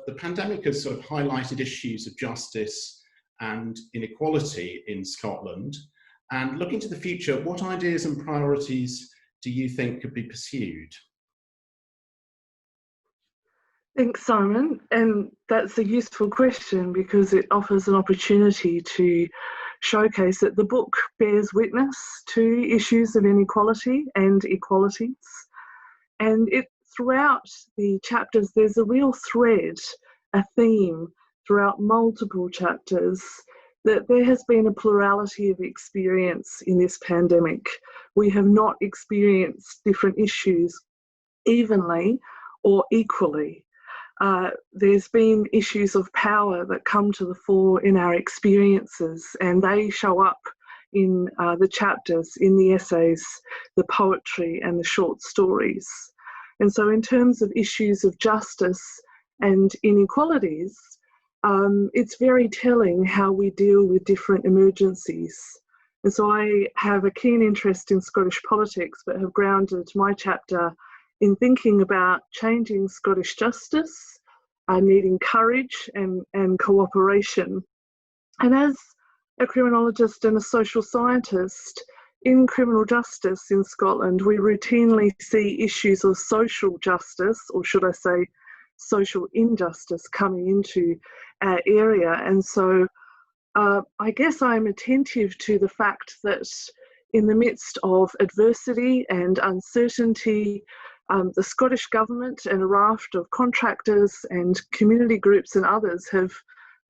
the pandemic has sort of highlighted issues of justice and inequality in Scotland. And looking to the future, what ideas and priorities do you think could be pursued? Thanks, Simon. And that's a useful question because it offers an opportunity to showcase that the book bears witness to issues of inequality and equalities. And throughout the chapters, there's a real thread, a theme throughout multiple chapters, that there has been a plurality of experience in this pandemic. We have not experienced different issues evenly or equally. There's been issues of power that come to the fore in our experiences, and they show up in the chapters, in the essays, the poetry and the short stories. And so in terms of issues of justice and inequalities, it's very telling how we deal with different emergencies. And so I have a keen interest in Scottish politics, but have grounded my chapter in thinking about changing Scottish justice, needing courage and cooperation. And as a criminologist and a social scientist, in criminal justice in Scotland, we routinely see issues of social justice, or should I say social injustice, coming into our area. And so I guess I'm attentive to the fact that in the midst of adversity and uncertainty, the Scottish Government and a raft of contractors and community groups and others have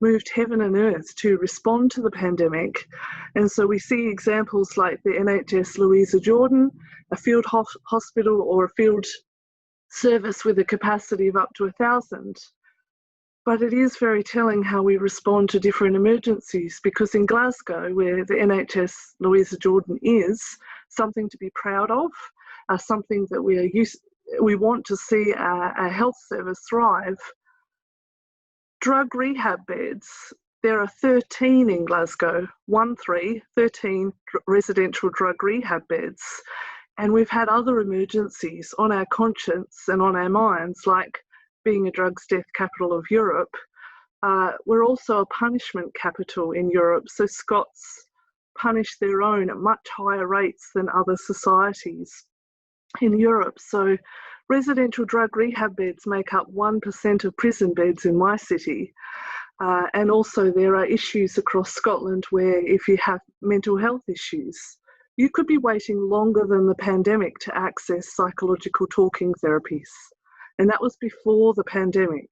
moved heaven and earth to respond to the pandemic. And so we see examples like the NHS Louisa Jordan, a field hospital or a field service with a capacity of up to 1,000. But it is very telling how we respond to different emergencies, because in Glasgow, where the NHS Louisa Jordan is, something to be proud of, something that we want to see our health service thrive. Drug rehab beds, there are 13 in Glasgow, 13 residential drug rehab beds. And we've had other emergencies on our conscience and on our minds, like being a drugs death capital of Europe. We're also a punishment capital in Europe, so Scots punish their own at much higher rates than other societies in Europe. So residential drug rehab beds make up 1% of prison beds in my city. And also there are issues across Scotland where if you have mental health issues, you could be waiting longer than the pandemic to access psychological talking therapies. And that was before the pandemic.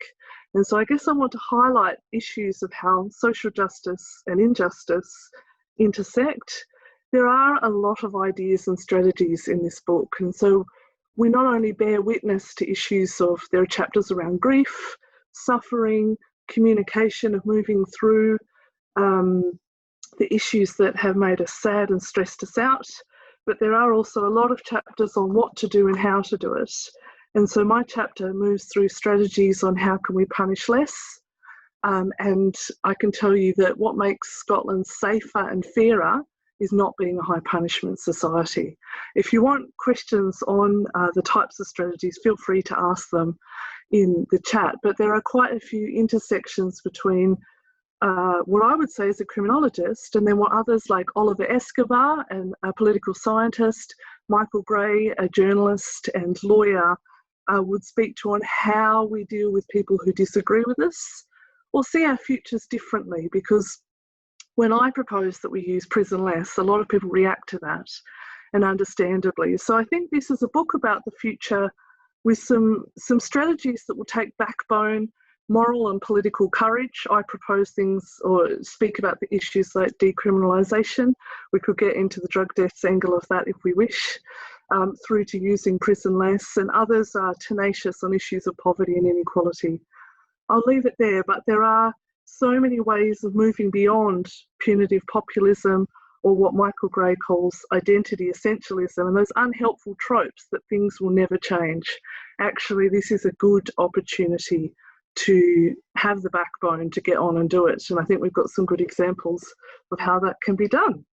And so I guess I want to highlight issues of how social justice and injustice intersect. There are a lot of ideas and strategies in this book. And so we not only bear witness to issues of, there are chapters around grief, suffering, communication, of moving through the issues that have made us sad and stressed us out, but there are also a lot of chapters on what to do and how to do it. And so my chapter moves through strategies on how can we punish less. And I can tell you that what makes Scotland safer and fairer is not being a high punishment society. If you want questions on the types of strategies, feel free to ask them in the chat. But there are quite a few intersections between what I would say is a criminologist, and then what others like Oliver Escobar, and a political scientist, Michael Gray, a journalist and lawyer, would speak to on how we deal with people who disagree with us or see our futures differently. Because when I propose that we use prison less, a lot of people react to that, and understandably. So I think this is a book about the future with some strategies that will take backbone, moral and political courage. I propose things or speak about the issues like decriminalisation. We could get into the drug deaths angle of that if we wish, through to using prison less, and others are tenacious on issues of poverty and inequality. I'll leave it there, but there are so many ways of moving beyond punitive populism or what Michael Gray calls identity essentialism and those unhelpful tropes that things will never change. Actually, this is a good opportunity to have the backbone to get on and do it. And I think we've got some good examples of how that can be done.